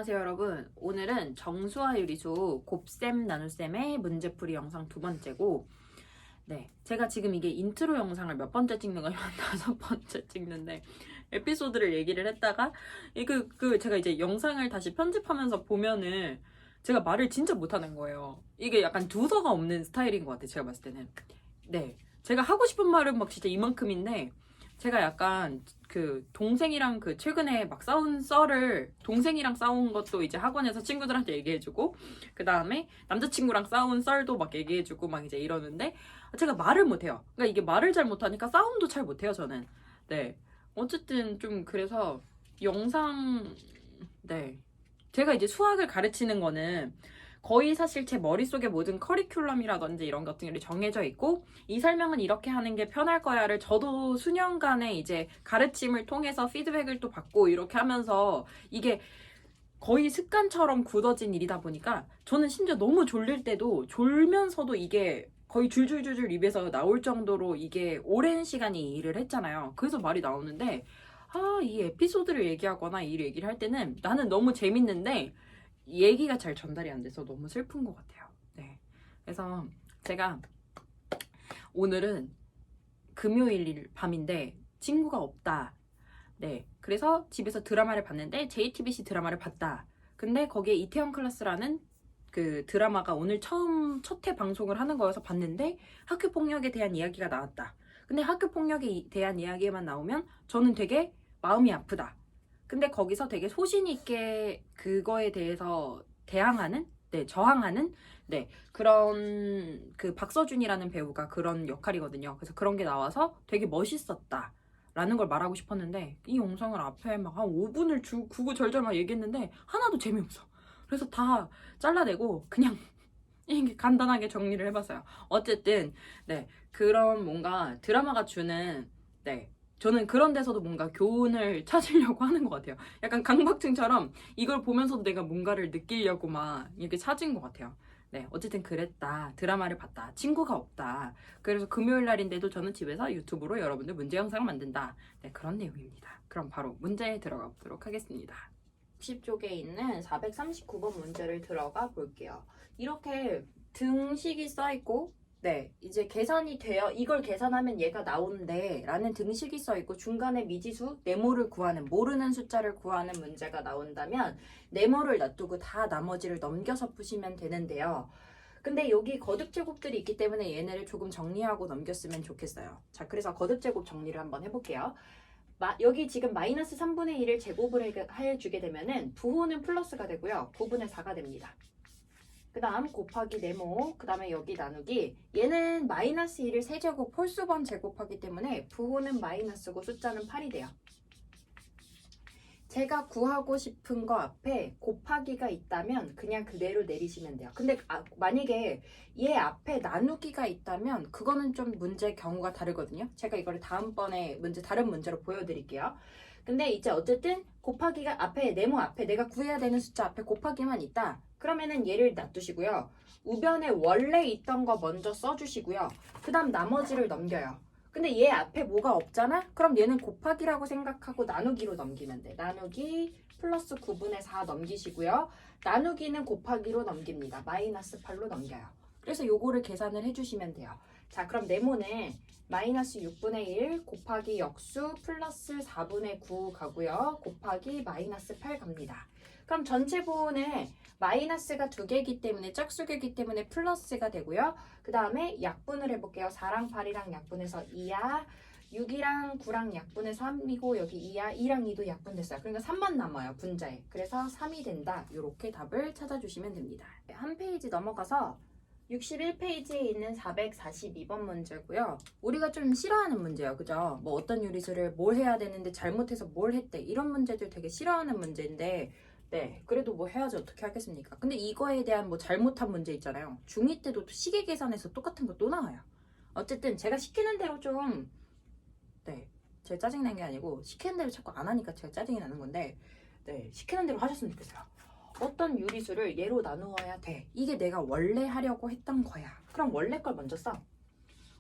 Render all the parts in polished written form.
안녕하세요 여러분. 오늘은 정수화 유리수 곱셈 나눗셈의 문제풀이 영상 두 번째고, 제가 지금 이게 인트로 영상을 몇 번째 찍는 거냐면 5번째 찍는데, 에피소드를 얘기를 했다가 제가 이제 영상을 다시 편집하면서 보면은 제가 말을 진짜 못하는 거예요. 이게 약간 두서가 없는 스타일인 것 같아요, 제가 봤을 때는. 제가 하고 싶은 말은 막 진짜 이만큼인데, 제가 약간 동생이랑 최근에 막 싸운 썰을, 동생이랑 싸운 것도 이제 학원에서 친구들한테 얘기해주고, 그 다음에 남자친구랑 싸운 썰도 막 얘기해주고 막 이제 이러는데, 제가 말을 못해요. 그러니까 이게 말을 잘 못하니까 싸움도 잘 못해요, 저는. 어쨌든 좀 그래서 영상, 제가 이제 수학을 가르치는 거는 거의 사실 제 머릿속에 모든 커리큘럼이라든지 이런 것들이 정해져 있고, 이 설명은 이렇게 하는 게 편할 거야를 저도 수년간의 이제 가르침을 통해서 피드백을 또 받고 이렇게 하면서 이게 거의 습관처럼 굳어진 일이다 보니까, 저는 심지어 너무 졸릴 때도 졸면서도 이게 거의 줄줄줄줄 입에서 나올 정도로 이게 오랜 시간 이 일을 했잖아요. 그래서 말이 나오는데, 이 에피소드를 얘기하거나 이 얘기를 할 때는 나는 너무 재밌는데 얘기가 잘 전달이 안 돼서 너무 슬픈 것 같아요. 그래서 제가 오늘은 금요일 밤인데 친구가 없다. 그래서 집에서 드라마를 봤는데 JTBC 드라마를 봤다. 근데 거기에 이태원 클래스라는 그 드라마가 오늘 첫 회 방송을 하는 거여서 봤는데, 학교 폭력에 대한 이야기가 나왔다. 근데 학교 폭력에 대한 이야기만 나오면 저는 되게 마음이 아프다. 근데 거기서 되게 소신 있게 그거에 대해서 저항하는 그런 박서준이라는 배우가 그런 역할이거든요. 그래서 그런 게 나와서 되게 멋있었다 라는 걸 말하고 싶었는데, 이 영상을 앞에 막 한 5분을 구구절절 막 얘기했는데 하나도 재미없어. 그래서 다 잘라내고 그냥 이게 간단하게 정리를 해봤어요. 어쨌든 그런 뭔가 드라마가 주는, 저는 그런 데서도 뭔가 교훈을 찾으려고 하는 것 같아요. 약간 강박증처럼 이걸 보면서도 내가 뭔가를 느끼려고 막 이렇게 찾은 것 같아요. 어쨌든 그랬다. 드라마를 봤다. 친구가 없다. 그래서 금요일 날인데도 저는 집에서 유튜브로 여러분들 문제 영상을 만든다. 그런 내용입니다. 그럼 바로 문제에 들어가 보도록 하겠습니다. 60쪽에 있는 439번 문제를 들어가 볼게요. 이렇게 등식이 써있고, 이제 계산이 되어 이걸 계산하면 얘가 나오는데 라는 등식이 써있고, 중간에 미지수 네모를 구하는, 모르는 숫자를 구하는 문제가 나온다면 네모를 놔두고 다 나머지를 넘겨서 푸시면 되는데요. 근데 여기 거듭제곱들이 있기 때문에 얘네를 조금 정리하고 넘겼으면 좋겠어요. 자, 그래서 거듭제곱 정리를 한번 해볼게요. 여기 지금 마이너스 3분의 1을 제곱을 해주게 되면은 부호는 플러스가 되고요. 9분의 4가 됩니다. 그 다음 곱하기 네모, 그 다음에 여기 나누기. 얘는 마이너스 1을 세제곱 홀수번 제곱하기 때문에 부호는 마이너스고 숫자는 8이 돼요. 제가 구하고 싶은 거 앞에 곱하기가 있다면 그냥 그대로 내리시면 돼요. 근데 만약에 얘 앞에 나누기가 있다면 그거는 좀 문제 경우가 다르거든요. 제가 이거를 다음번에 다른 문제로 보여드릴게요. 근데 이제 어쨌든 곱하기가 앞에, 네모 앞에 내가 구해야 되는 숫자 앞에 곱하기만 있다. 그러면은 얘를 놔두시고요. 우변에 원래 있던 거 먼저 써주시고요. 그 다음 나머지를 넘겨요. 근데 얘 앞에 뭐가 없잖아? 그럼 얘는 곱하기라고 생각하고 나누기로 넘기면 돼. 나누기 플러스 9분의 4 넘기시고요. 나누기는 곱하기로 넘깁니다. 마이너스 8로 넘겨요. 그래서 요거를 계산을 해주시면 돼요. 자, 그럼 네모는 마이너스 6분의 1 곱하기 역수 플러스 4분의 9 가고요. 곱하기 마이너스 8 갑니다. 그럼 전체 부호는 마이너스가 2개이기 때문에 짝수개이기 때문에 플러스가 되고요. 그 다음에 약분을 해볼게요. 4랑 8이랑 약분해서 2야. 6이랑 9랑 약분해서 3이고 여기 2야. 2랑 2도 약분됐어요. 그러니까 3만 남아요. 분자에. 그래서 3이 된다. 이렇게 답을 찾아주시면 됩니다. 한 페이지 넘어가서 61페이지에 있는 442번 문제고요. 우리가 좀 싫어하는 문제예요. 그죠? 뭐 어떤 요리수를 뭘 해야 되는데 잘못해서 뭘 했대. 이런 문제들 되게 싫어하는 문제인데, 그래도 뭐 해야지 어떻게 하겠습니까? 근데 이거에 대한 뭐 잘못한 문제 있잖아요. 중2 때도 시계 계산에서 똑같은 거 또 나와요. 어쨌든 제가 시키는 대로 좀, 제가 짜증난 게 아니고 시키는 대로 자꾸 안 하니까 제가 짜증이 나는 건데, 시키는 대로 하셨으면 좋겠어요. 어떤 유리수를 얘로 나누어야 돼. 이게 내가 원래 하려고 했던 거야. 그럼 원래 걸 먼저 써.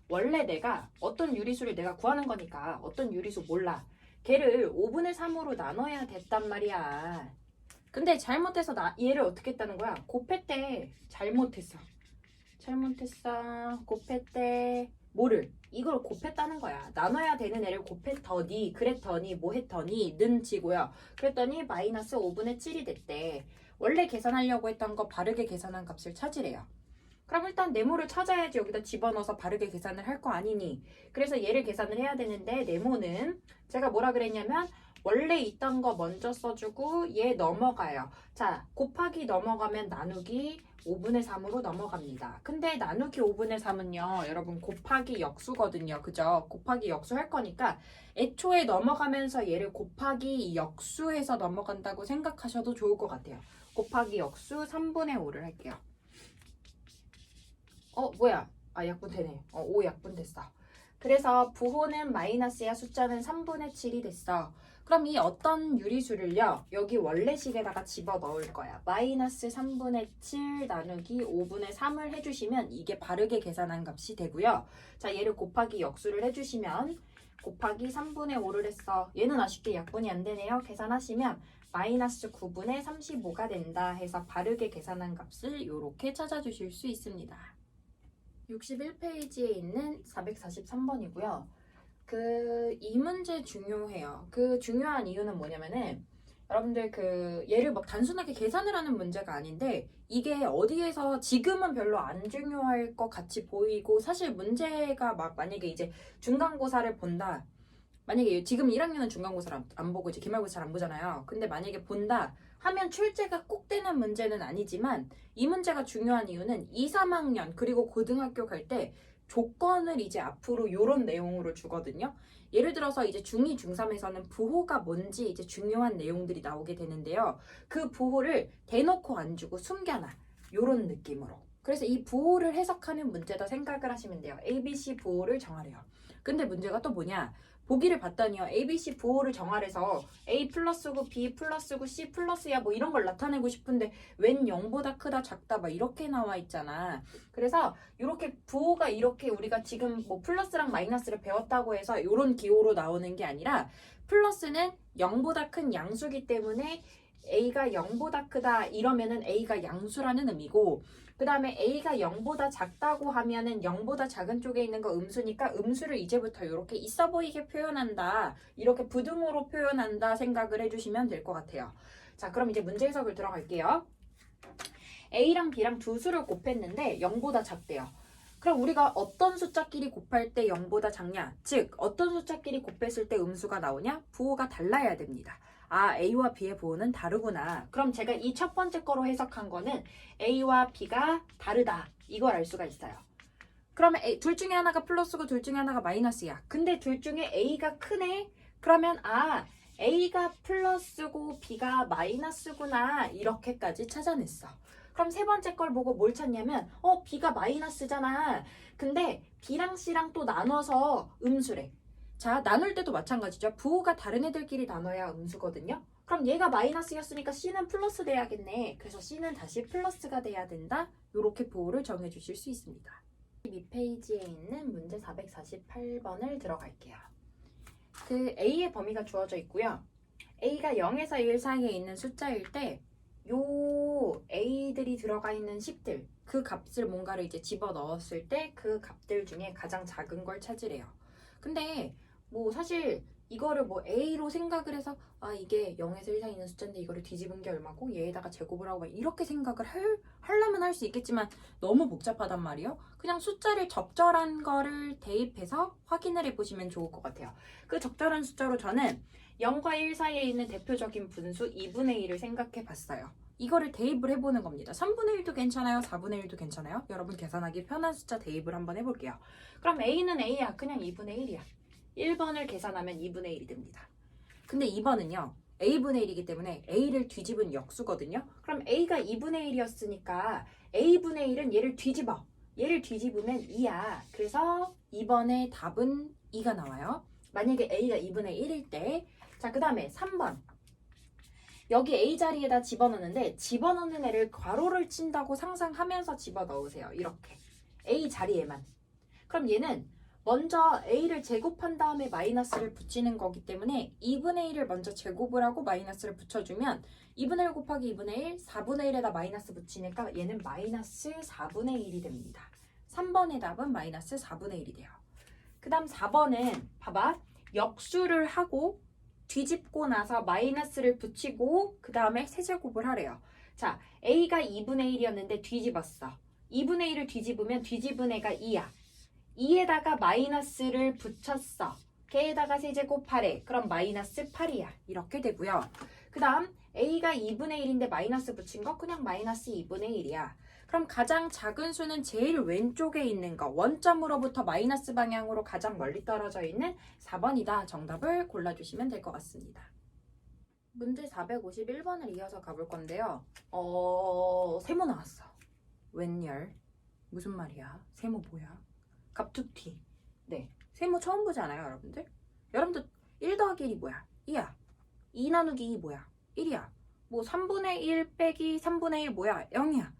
원래 내가 어떤 유리수를 내가 구하는 거니까 어떤 유리수 몰라. 걔를 5분의 3으로 나눠야 됐단 말이야. 근데 잘못해서 얘를 어떻게 했다는 거야? 곱했대. 잘못했어. 곱했대. 뭐를? 이걸 곱했다는 거야. 나눠야 되는 애를 곱했더니, 그랬더니, 뭐 했더니, 는 지고요. 그랬더니 마이너스 5분의 7이 됐대. 원래 계산하려고 했던 거 바르게 계산한 값을 찾으래요. 그럼 일단 네모를 찾아야지 여기다 집어넣어서 바르게 계산을 할 거 아니니. 그래서 얘를 계산을 해야 되는데 네모는 제가 뭐라 그랬냐면 원래 있던 거 먼저 써주고 얘 넘어가요. 자, 곱하기 넘어가면 나누기 5분의 3으로 넘어갑니다. 근데 나누기 5분의 3은요, 여러분 곱하기 역수거든요. 그죠? 곱하기 역수 할 거니까 애초에 넘어가면서 얘를 곱하기 역수해서 넘어간다고 생각하셔도 좋을 것 같아요. 곱하기 역수 3분의 5를 할게요. 뭐야? 약분 되네. 5 약분 됐어. 그래서 부호는 마이너스야, 숫자는 3분의 7이 됐어. 그럼 이 어떤 유리수를요, 여기 원래식에다가 집어 넣을 거야. 마이너스 3분의 7 나누기 5분의 3을 해주시면 이게 바르게 계산한 값이 되고요. 자, 얘를 곱하기 역수를 해주시면 곱하기 3분의 5를 했어. 얘는 아쉽게 약분이 안 되네요. 계산하시면 마이너스 9분의 35가 된다 해서 바르게 계산한 값을 이렇게 찾아주실 수 있습니다. 61페이지에 있는 443번이고요. 이 문제 중요해요. 그 중요한 이유는 뭐냐면은 여러분들 얘를 막 단순하게 계산을 하는 문제가 아닌데 이게 어디에서 지금은 별로 안 중요할 것 같이 보이고 사실 문제가 막 만약에 이제 중간고사를 본다. 만약에 지금 1학년은 중간고사를 안 보고 이제 기말고사 잘 안 보잖아요. 근데 만약에 본다 하면 출제가 꼭 되는 문제는 아니지만 이 문제가 중요한 이유는 2, 3학년 그리고 고등학교 갈 때 조건을 이제 앞으로 요런 내용으로 주거든요. 예를 들어서 이제 중2, 중3에서는 부호가 뭔지 이제 중요한 내용들이 나오게 되는데요. 그 부호를 대놓고 안 주고 숨겨놔. 요런 느낌으로. 그래서 이 부호를 해석하는 문제다 생각을 하시면 돼요. ABC 부호를 정하래요. 근데 문제가 또 뭐냐? 보기를 봤더니요. ABC 부호를 정하래서 A 플러스고 B 플러스고 C 플러스야 뭐 이런 걸 나타내고 싶은데 웬 0보다 크다 작다 막 이렇게 나와 있잖아. 그래서 이렇게 부호가 이렇게 우리가 지금 뭐 플러스랑 마이너스를 배웠다고 해서 이런 기호로 나오는 게 아니라 플러스는 0보다 큰 양수기 때문에 A가 0보다 크다 이러면은 A가 양수라는 의미고 그 다음에 A가 0보다 작다고 하면은 0보다 작은 쪽에 있는 거 음수니까 음수를 이제부터 이렇게 있어 보이게 표현한다. 이렇게 부등호로 표현한다 생각을 해주시면 될 것 같아요. 자, 그럼 이제 문제 해석을 들어갈게요. A랑 B랑 두 수를 곱했는데 0보다 작대요. 그럼 우리가 어떤 숫자끼리 곱할 때 0보다 작냐? 즉, 어떤 숫자끼리 곱했을 때 음수가 나오냐? 부호가 달라야 됩니다. A와 B의 부호는 다르구나. 그럼 제가 이 첫 번째 거로 해석한 거는 A와 B가 다르다. 이걸 알 수가 있어요. 그러면 둘 중에 하나가 플러스고 둘 중에 하나가 마이너스야. 근데 둘 중에 A가 크네? 그러면 A가 플러스고 B가 마이너스구나. 이렇게까지 찾아냈어. 그럼 세 번째 걸 보고 뭘 찾냐면 B가 마이너스잖아. 근데 B랑 C랑 또 나눠서 음수래. 자, 나눌 때도 마찬가지죠. 부호가 다른 애들끼리 나눠야 음수거든요. 그럼 얘가 마이너스였으니까 C는 플러스 돼야겠네. 그래서 C는 다시 플러스가 돼야 된다. 이렇게 부호를 정해주실 수 있습니다. 2페이지에 있는 문제 448번을 들어갈게요. A의 범위가 주어져 있고요. A가 0에서 1 사이에 있는 숫자일 때 요 A들이 들어가 있는 식들 그 값을 뭔가를 이제 집어넣었을 때 그 값들 중에 가장 작은 걸 찾으래요. 근데 뭐 사실 이거를 뭐 A로 생각을 해서 이게 0에서 1 사이 있는 숫자인데 이거를 뒤집은 게 얼마고 얘에다가 제곱을 하고 이렇게 생각을 하려면 할 수 있겠지만 너무 복잡하단 말이에요. 그냥 숫자를 적절한 거를 대입해서 확인을 해보시면 좋을 것 같아요. 그 적절한 숫자로 저는 0과 1 사이에 있는 대표적인 분수 2분의 1을 생각해 봤어요. 이거를 대입을 해보는 겁니다. 3분의 1도 괜찮아요? 4분의 1도 괜찮아요? 여러분 계산하기 편한 숫자 대입을 한번 해볼게요. 그럼 A는 A야. 그냥 2분의 1이야. 1번을 계산하면 2분의 1이 됩니다. 근데 2번은요. A분의 1이기 때문에 A를 뒤집은 역수거든요. 그럼 A가 2분의 1이었으니까 A분의 1은 얘를 뒤집어. 얘를 뒤집으면 2야. 그래서 2번의 답은 2가 나와요. 만약에 A가 2분의 1일 때 자, 그 다음에 3번. 여기 A 자리에다 집어넣는데 집어넣는 애를 괄호를 친다고 상상하면서 집어넣으세요. 이렇게. A 자리에만. 그럼 얘는 먼저 A를 제곱한 다음에 마이너스를 붙이는 거기 때문에 2분의 1을 먼저 제곱을 하고 마이너스를 붙여주면 2분의 1 곱하기 2분의 1, 4분의 1에다 마이너스 붙이니까 얘는 마이너스 4분의 1이 됩니다. 3번의 답은 마이너스 4분의 1이 돼요. 그 다음 4번은 봐봐. 역수를 하고 뒤집고 나서 마이너스를 붙이고 그 다음에 세제곱을 하래요. 자, A가 2분의 1이었는데 뒤집었어. 2분의 1을 뒤집으면 뒤집은 애가 2야. 2에다가 마이너스를 붙였어. 걔에다가 세제곱하래. 그럼 마이너스 8이야. 이렇게 되고요. 그 다음 A가 2분의 1인데 마이너스 붙인 거 그냥 마이너스 2분의 1이야. 그럼 가장 작은 수는 제일 왼쪽에 있는 거 원점으로부터 마이너스 방향으로 가장 멀리 떨어져 있는 4번이다. 정답을 골라주시면 될 것 같습니다. 문제 451번을 이어서 가볼 건데요. 세모 나왔어. 웬열? 무슨 말이야? 세모 뭐야? 갑툭튀. 네, 세모 처음 보지 않아요, 여러분들? 여러분들 1 더하기 1이 뭐야? 2야. 2 나누기 2 뭐야? 1이야. 뭐 3분의 1 빼기 3분의 1 뭐야? 0이야.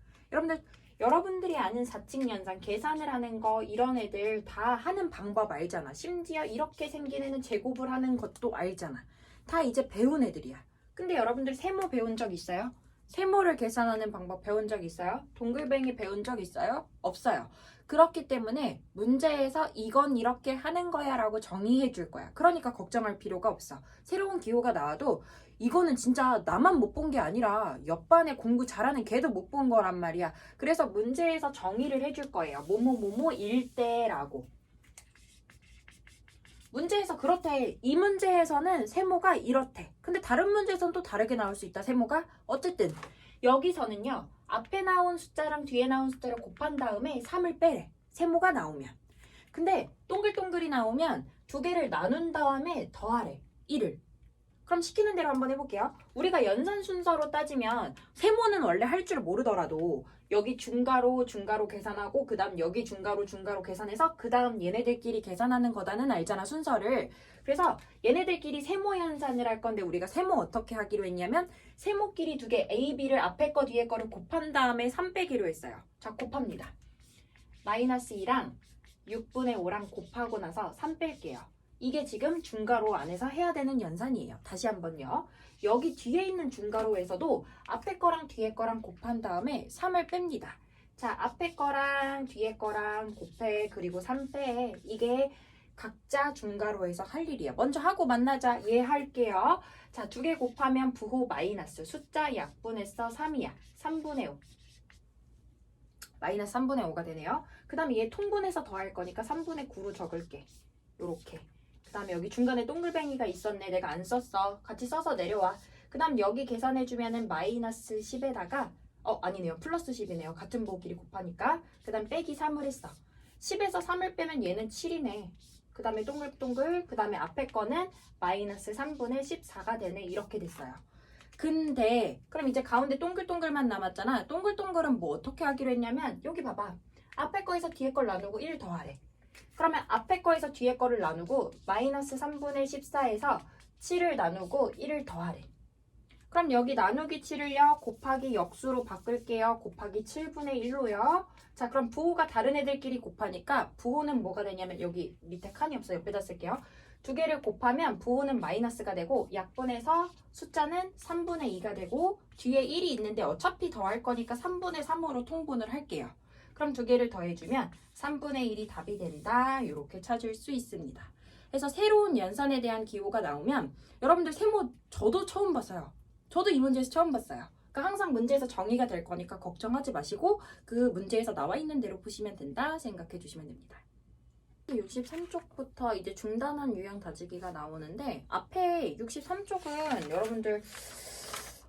여러분들이 아는 사칙연산, 계산을 하는 거 이런 애들 다 하는 방법 알잖아. 심지어 이렇게 생긴 애는 제곱을 하는 것도 알잖아. 다 이제 배운 애들이야. 근데 여러분들 세모 배운 적 있어요? 세모를 계산하는 방법 배운 적 있어요? 동글뱅이 배운 적 있어요? 없어요. 그렇기 때문에 문제에서 이건 이렇게 하는 거야 라고 정의해 줄 거야. 그러니까 걱정할 필요가 없어. 새로운 기호가 나와도 이거는 진짜 나만 못 본 게 아니라 옆반에 공부 잘하는 걔도 못 본 거란 말이야. 그래서 문제에서 정의를 해줄 거예요. 뭐뭐뭐뭐 일대라고. 문제에서 그렇대. 이 문제에서는 세모가 이렇대. 근데 다른 문제에서는 또 다르게 나올 수 있다. 세모가. 어쨌든 여기서는요. 앞에 나온 숫자랑 뒤에 나온 숫자를 곱한 다음에 3을 빼래. 세모가 나오면. 근데 동글동글이 나오면 두 개를 나눈 다음에 더하래. 1을. 그럼 시키는 대로 한번 해볼게요. 우리가 연산 순서로 따지면 세모는 원래 할 줄 모르더라도 여기 중가로 계산하고 그 다음 여기 중가로 계산해서 그 다음 얘네들끼리 계산하는 거다는 알잖아, 순서를. 그래서 얘네들끼리 세모 연산을 할 건데 우리가 세모 어떻게 하기로 했냐면 세모끼리 두 개 A, B를 앞에 거 뒤에 거를 곱한 다음에 3 빼기로 했어요. 자, 곱합니다. 마이너스 2랑 6분의 5랑 곱하고 나서 3 뺄게요. 이게 지금 중가로 안에서 해야 되는 연산이에요. 다시 한번요. 여기 뒤에 있는 중가로에서도 앞에 거랑 뒤에 거랑 곱한 다음에 3을 뺍니다. 자, 앞에 거랑 뒤에 거랑 곱해 그리고 3 빼. 이게 각자 중가로에서 할 일이에요. 먼저 하고 만나자. 예, 할게요. 자, 두 개 곱하면 부호 마이너스. 숫자 약분해서 3이야. 3분의 5. 마이너스 3분의 5가 되네요. 그 다음에 얘 통분해서 더할 거니까 3분의 9로 적을게. 요렇게. 그 다음에 여기 중간에 동글뱅이가 있었네. 내가 안 썼어. 같이 써서 내려와. 그 다음 여기 계산해주면은 마이너스 10에다가 아니네요. 플러스 10이네요. 같은 보기를 곱하니까. 그 다음 빼기 3을 했어. 10에서 3을 빼면 얘는 7이네. 그 다음에 동글동글. 그 다음에 앞에 거는 마이너스 3분의 14가 되네. 이렇게 됐어요. 근데 그럼 이제 가운데 동글동글만 남았잖아. 동글동글은 뭐 어떻게 하기로 했냐면 여기 봐봐. 앞에 거에서 뒤에 걸 나누고 1 더하래. 그러면 앞에 거에서 뒤에 거를 나누고 마이너스 3분의 14에서 7을 나누고 1을 더하래. 그럼 여기 나누기 7을요. 곱하기 역수로 바꿀게요. 곱하기 7분의 1로요. 자, 그럼 부호가 다른 애들끼리 곱하니까 부호는 뭐가 되냐면 여기 밑에 칸이 없어. 옆에다 쓸게요. 두 개를 곱하면 부호는 마이너스가 되고 약분해서 숫자는 3분의 2가 되고 뒤에 1이 있는데 어차피 더할 거니까 3분의 3으로 통분을 할게요. 그럼 두 개를 더해주면 3분의 1이 답이 된다. 이렇게 찾을 수 있습니다. 그래서 새로운 연산에 대한 기호가 나오면 여러분들 세모 저도 처음 봤어요. 저도 이 문제에서 처음 봤어요. 그러니까 항상 문제에서 정의가 될 거니까 걱정하지 마시고 그 문제에서 나와 있는 대로 푸시면 된다 생각해 주시면 됩니다. 63쪽부터 이제 중단원 유형 다지기가 나오는데 앞에 63쪽은 여러분들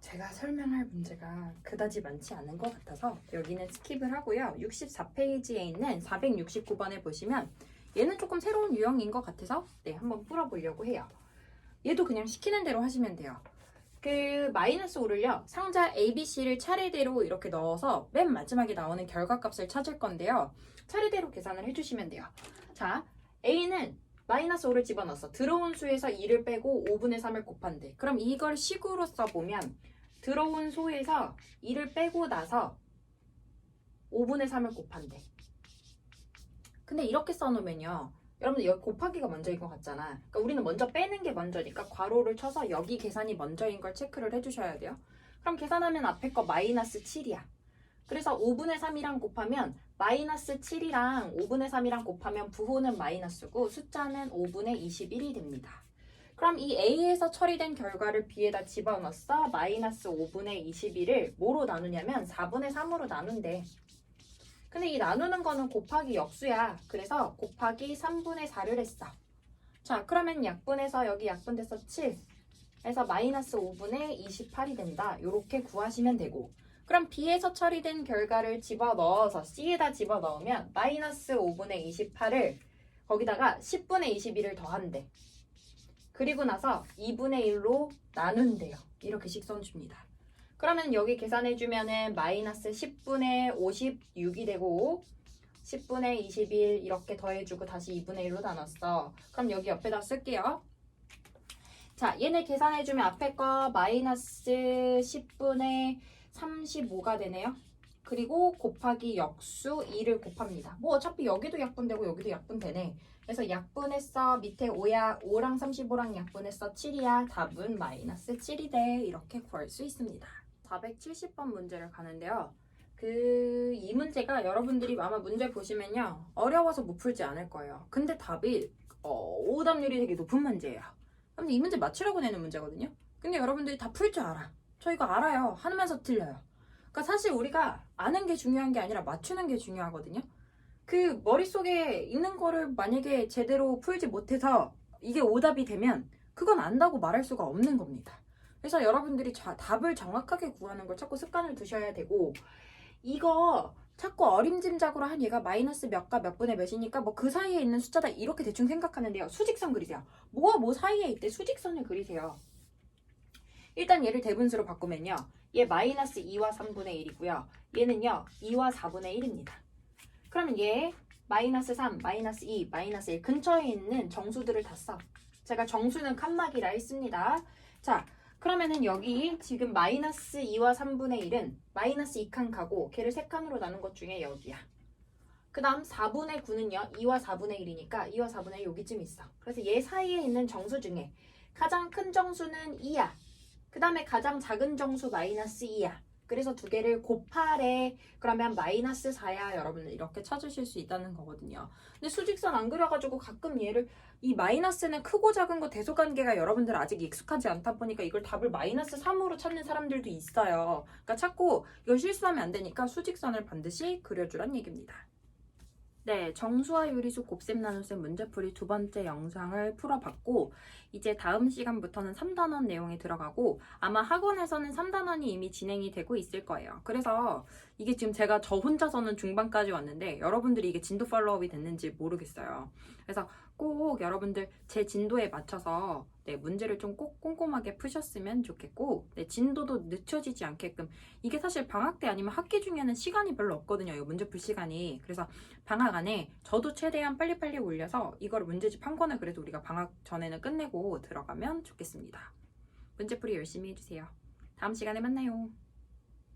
제가 설명할 문제가 그다지 많지 않은 것 같아서 여기는 스킵을 하고요. 64페이지에 있는 469번에 보시면 얘는 조금 새로운 유형인 것 같아서 한번 풀어보려고 해요. 얘도 그냥 시키는 대로 하시면 돼요. 그 마이너스 5를요. 상자 ABC를 차례대로 이렇게 넣어서 맨 마지막에 나오는 결과값을 찾을 건데요. 차례대로 계산을 해주시면 돼요. 자, A는 마이너스 5를 집어넣었어. 들어온 수에서 2를 빼고 5분의 3을 곱한대. 그럼 이걸 식으로 써보면 들어온 수에서 2를 빼고 나서 5분의 3을 곱한대. 근데 이렇게 써놓으면요. 여러분들 여기 곱하기가 먼저인 것 같잖아. 그러니까 우리는 먼저 빼는 게 먼저니까 괄호를 쳐서 여기 계산이 먼저인 걸 체크를 해주셔야 돼요. 그럼 계산하면 앞에 거 마이너스 7이야. 그래서 5분의 3이랑 곱하면 마이너스 7이랑 5분의 3이랑 곱하면 부호는 마이너스고 숫자는 5분의 21이 됩니다. 그럼 이 A에서 처리된 결과를 B에다 집어넣어서 마이너스 5분의 21을 뭐로 나누냐면 4분의 3으로 나눈대. 근데 이 나누는 거는 곱하기 역수야. 그래서 곱하기 3분의 4를 했어. 자, 그러면 약분해서 여기 약분돼서 7. 해서 마이너스 5분의 28이 된다. 요렇게 구하시면 되고. 그럼 B에서 처리된 결과를 집어넣어서 C에다 집어넣으면 마이너스 5분의 28을 거기다가 10분의 21을 더한대. 그리고 나서 2분의 1로 나눈대요. 이렇게 식선 줍니다. 그러면 여기 계산해주면은 마이너스 10분의 56이 되고 10분의 21 이렇게 더해주고 다시 2분의 1로 나눴어. 그럼 여기 옆에다 쓸게요. 자, 얘네 계산해주면 앞에 거 마이너스 10분의 35가 되네요. 그리고 곱하기 역수 2를 곱합니다. 뭐 어차피 여기도 약분되고 여기도 약분되네. 그래서 약분했어. 밑에 5야. 5랑 35랑 약분했어. 7이야. 답은 마이너스 7이 돼. 이렇게 구할 수 있습니다. 470번 문제를 가는데요. 이 문제가 여러분들이 아마 문제 보시면요. 어려워서 못 풀지 않을 거예요. 근데 답이 오답률이 되게 높은 문제예요. 근데 이 문제 맞추라고 내는 문제거든요. 근데 여러분들이 다 풀 줄 알아. 저 이거 알아요. 하면서 틀려요. 그러니까 사실 우리가 아는 게 중요한 게 아니라 맞추는 게 중요하거든요. 그 머릿속에 있는 거를 만약에 제대로 풀지 못해서 이게 오답이 되면 그건 안다고 말할 수가 없는 겁니다. 그래서 여러분들이 답을 정확하게 구하는 걸 자꾸 습관을 두셔야 되고 이거 자꾸 어림짐작으로 한 얘가 마이너스 몇과 몇 분의 몇이니까 뭐 그 사이에 있는 숫자다 이렇게 대충 생각하는데요. 수직선 그리세요. 뭐와 뭐 사이에 있대 수직선을 그리세요. 일단 얘를 대분수로 바꾸면요. 얘 마이너스 2와 3분의 1이고요. 얘는요 2와 4분의 1입니다. 그러면 얘 마이너스 3, 마이너스 2, 마이너스 1 근처에 있는 정수들을 다 써. 제가 정수는 칸막이라 했습니다. 자, 그러면은 여기 지금 마이너스 2와 3분의 1은 마이너스 2칸 가고 걔를 3칸으로 나눈 것 중에 여기야. 그 다음 4분의 9는요. 2와 4분의 1이니까 2와 4분의 1 여기쯤 있어. 그래서 얘 사이에 있는 정수 중에 가장 큰 정수는 2야. 그 다음에 가장 작은 정수 마이너스 2야. 그래서 두 개를 곱하래. 그러면 마이너스 4야. 여러분들 이렇게 찾으실 수 있다는 거거든요. 근데 수직선 안 그려가지고 가끔 얘를 이 마이너스는 크고 작은 거 대소관계가 여러분들 아직 익숙하지 않다 보니까 이걸 답을 마이너스 3으로 찾는 사람들도 있어요. 그러니까 자꾸 이걸 실수하면 안 되니까 수직선을 반드시 그려주란 얘기입니다. 네, 정수와 유리수 곱셈 나눗셈 문제풀이 두 번째 영상을 풀어봤고 이제 다음 시간부터는 3단원 내용이 들어가고 아마 학원에서는 3단원이 이미 진행이 되고 있을 거예요. 그래서 이게 지금 제가 저 혼자서는 중반까지 왔는데 여러분들이 이게 진도 팔로우업이 됐는지 모르겠어요. 그래서 꼭 여러분들 제 진도에 맞춰서 문제를 좀 꼭 꼼꼼하게 푸셨으면 좋겠고 진도도 늦춰지지 않게끔 이게 사실 방학 때 아니면 학기 중에는 시간이 별로 없거든요. 이 문제 풀 시간이. 그래서 방학 안에 저도 최대한 빨리빨리 올려서 이걸 문제집 한 권을 그래도 우리가 방학 전에는 끝내고 들어가면 좋겠습니다. 문제풀이 열심히 해주세요. 다음 시간에 만나요.